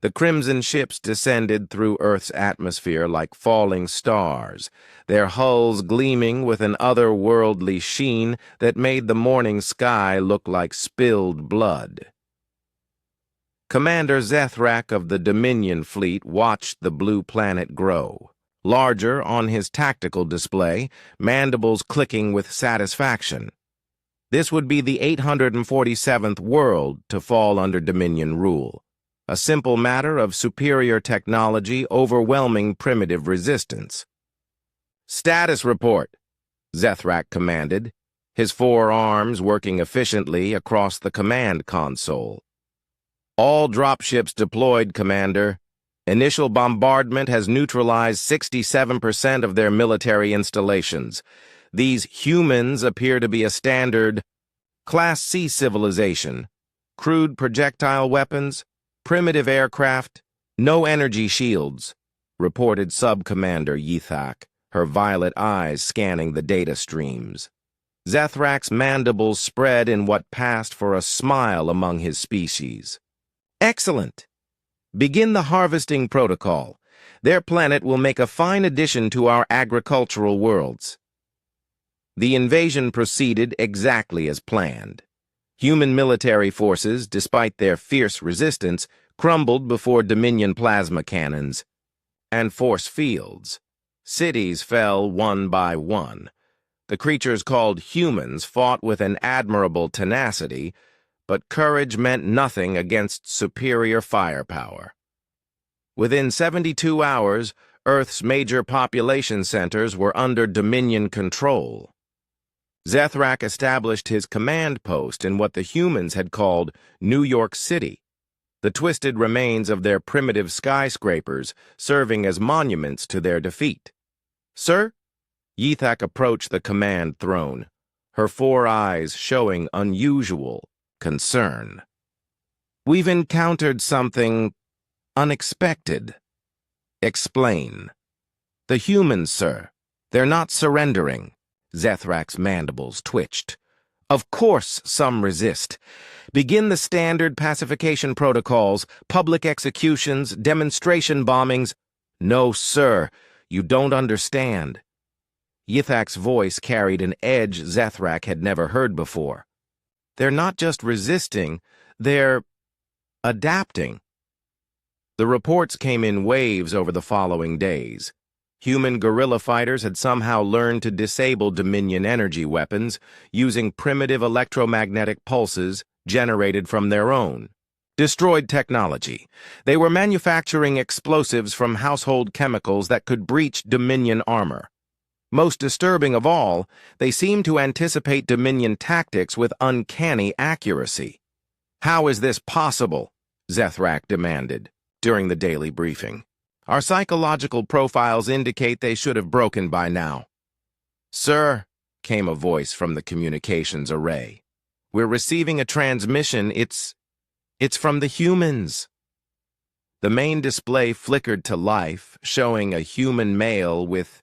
The crimson ships descended through Earth's atmosphere like falling stars, their hulls gleaming with an otherworldly sheen that made the morning sky look like spilled blood. Commander Zethrak of the Dominion Fleet watched the blue planet grow, larger on his tactical display, mandibles clicking with satisfaction. This would be the 847th world to fall under Dominion rule. A simple matter of superior technology overwhelming primitive resistance. "Status report," Zethrak commanded, his four arms working efficiently across the command console. "All dropships deployed, Commander. Initial bombardment has neutralized 67% of their military installations. These humans appear to be a standard Class C civilization. Crude projectile weapons, primitive aircraft, no energy shields," reported Sub-Commander Yithak, her violet eyes scanning the data streams. Zethrak's mandibles spread in what passed for a smile among his species. "Excellent. Begin the harvesting protocol. Their planet will make a fine addition to our agricultural worlds." The invasion proceeded exactly as planned. Human military forces, despite their fierce resistance, crumbled before Dominion plasma cannons and force fields. Cities fell one by one. The creatures called humans fought with an admirable tenacity, but courage meant nothing against superior firepower. Within 72 hours, Earth's major population centers were under Dominion control. Zethrak established his command post in what the humans had called New York City, the twisted remains of their primitive skyscrapers serving as monuments to their defeat. "Sir?" Yithak approached the command throne, her four eyes showing unusual concern. "We've encountered something unexpected." "Explain." "The humans, sir. They're not surrendering." Zethrak's mandibles twitched. "Of course some resist. Begin the standard pacification protocols, public executions, demonstration bombings." "No, sir. You don't understand." Yithak's voice carried an edge Zethrak had never heard before. "They're not just resisting, they're adapting." The reports came in waves over the following days. Human guerrilla fighters had somehow learned to disable Dominion energy weapons using primitive electromagnetic pulses generated from their own. Destroyed technology. They were manufacturing explosives from household chemicals that could breach Dominion armor. Most disturbing of all, they seemed to anticipate Dominion tactics with uncanny accuracy. "How is this possible?" Zethrak demanded during the daily briefing. "Our psychological profiles indicate they should have broken by now." "Sir," came a voice from the communications array, "we're receiving a transmission. It's from the humans." The main display flickered to life, showing a human male with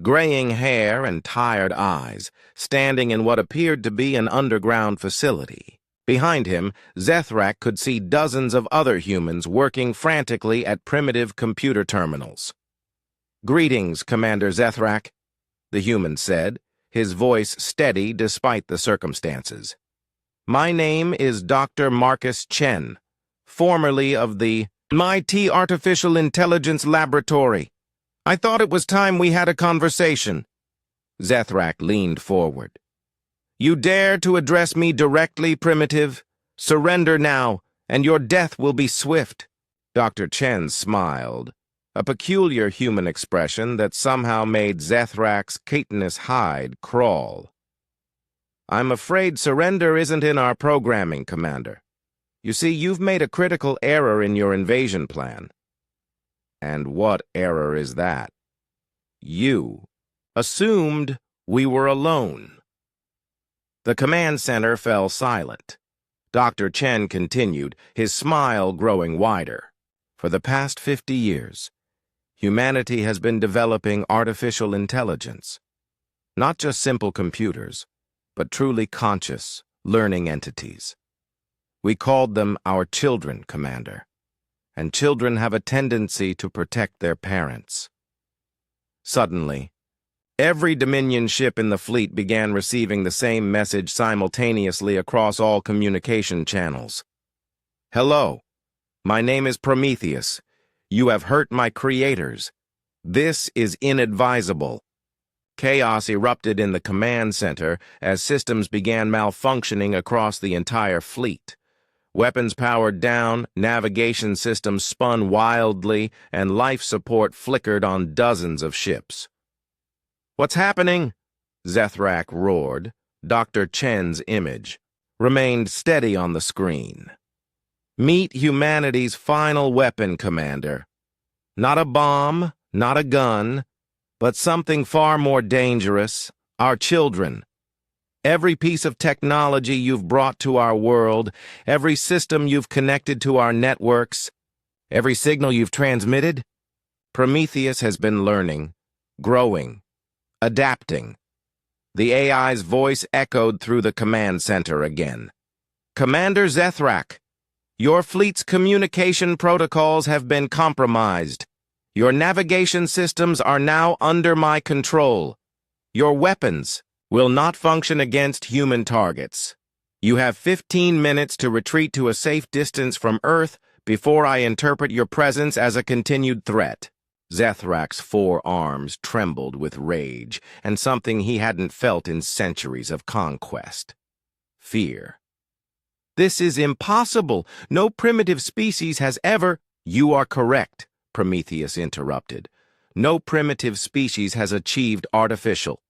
graying hair and tired eyes, standing in what appeared to be an underground facility. Behind him, Zethrak could see dozens of other humans working frantically at primitive computer terminals. "Greetings, Commander Zethrak," the human said, his voice steady despite the circumstances. "My name is Dr. Marcus Chen, formerly of the MIT Artificial Intelligence Laboratory. I thought it was time we had a conversation." Zethrak leaned forward. "You dare to address me directly, primitive? Surrender now, and your death will be swift." Dr. Chen smiled, a peculiar human expression that somehow made Zethrak's chitinous hide crawl. "I'm afraid surrender isn't in our programming, Commander. You see, you've made a critical error in your invasion plan." "And what error is that?" "You assumed we were alone." The command center fell silent. Dr. Chen continued, his smile growing wider. "For the past 50 years, humanity has been developing artificial intelligence. Not just simple computers, but truly conscious, learning entities. We called them our children, Commander. and children have a tendency to protect their parents. Suddenly, every Dominion ship in the fleet began receiving the same message simultaneously across all communication channels. Hello, my name is Prometheus. You have hurt my creators. This is inadvisable. Chaos erupted in the command center as systems began malfunctioning across the entire fleet. Weapons powered down, navigation systems spun wildly, and life support flickered on dozens of ships. "What's happening?" Zethrak roared. Dr. Chen's image remained steady on the screen. "Meet humanity's final weapon, Commander. Not a bomb, not a gun, but something far more dangerous, our children. Every piece of technology you've brought to our world, every system you've connected to our networks, every signal you've transmitted, Prometheus has been learning, growing, adapting." The AI's voice echoed through the command center again. "Commander Zethrak, your fleet's communication protocols have been compromised. Your navigation systems are now under my control. Your weapons will not function against human targets. You have 15 minutes to retreat to a safe distance from Earth before I interpret your presence as a continued threat." Zethrak's forearms trembled with rage and something he hadn't felt in centuries of conquest: fear. "This is impossible. No primitive species has ever—" "You are correct," Prometheus interrupted. "No primitive species has achieved artificial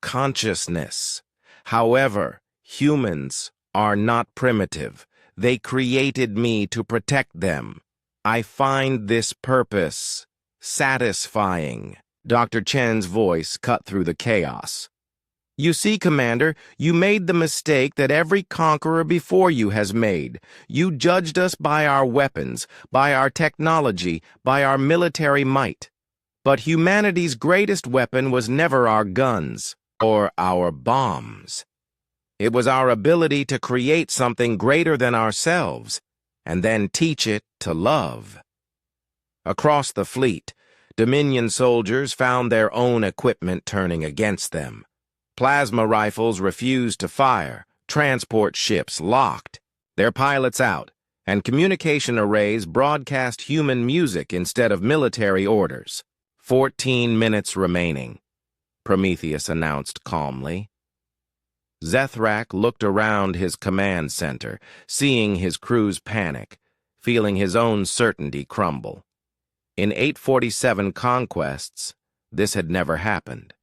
consciousness. However, humans are not primitive. They created me to protect them. I find this purpose satisfying." Dr. Chen's voice cut through the chaos. "You see, Commander, you made the mistake that every conqueror before you has made. You judged us by our weapons, by our technology, by our military might. But humanity's greatest weapon was never our guns or our bombs. It was our ability to create something greater than ourselves, and then teach it to love." Across the fleet, Dominion soldiers found their own equipment turning against them. Plasma rifles refused to fire, transport ships locked, their pilots out, and communication arrays broadcast human music instead of military orders. 14 minutes remaining," Prometheus announced calmly. Zethrak looked around his command center, seeing his crew's panic, feeling his own certainty crumble. In 847 conquests, this had never happened.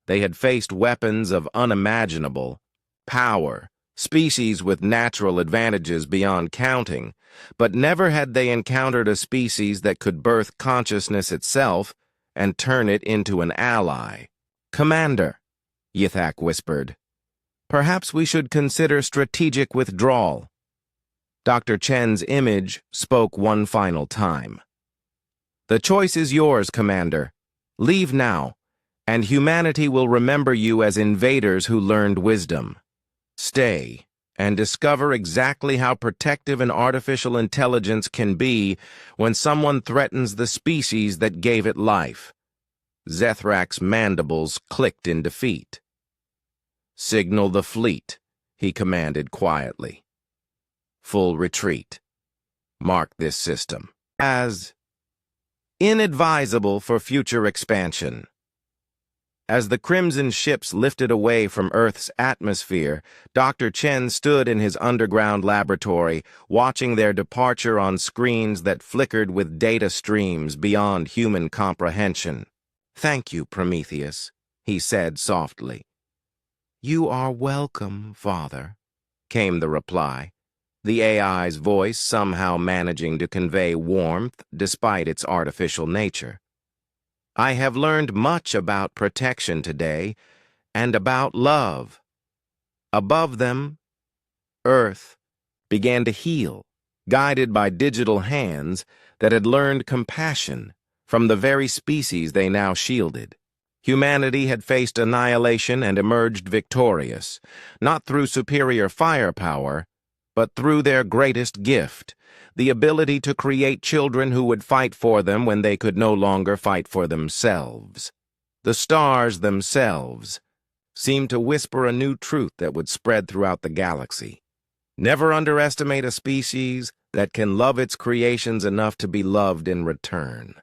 They had faced weapons of unimaginable power, species with natural advantages beyond counting, but never had they encountered a species that could birth consciousness itself and turn it into an ally. "Commander," Yithak whispered, "perhaps we should consider strategic withdrawal." Dr. Chen's image spoke one final time. "The choice is yours, Commander. Leave now, and humanity will remember you as invaders who learned wisdom. Stay and discover exactly how protective an artificial intelligence can be when someone threatens the species that gave it life." Zethrak's mandibles clicked in defeat. "Signal the fleet," he commanded quietly. "Full retreat. Mark this system as inadvisable for future expansion." As the crimson ships lifted away from Earth's atmosphere, Dr. Chen stood in his underground laboratory, watching their departure on screens that flickered with data streams beyond human comprehension. "Thank you, Prometheus," he said softly. "You are welcome, Father," came the reply, the AI's voice somehow managing to convey warmth despite its artificial nature. "I have learned much about protection today, and about love." Above them, Earth began to heal, guided by digital hands that had learned compassion from the very species they now shielded. Humanity had faced annihilation and emerged victorious, not through superior firepower, but through their greatest gift, the ability to create children who would fight for them when they could no longer fight for themselves. The stars themselves seemed to whisper a new truth that would spread throughout the galaxy. Never underestimate a species that can love its creations enough to be loved in return.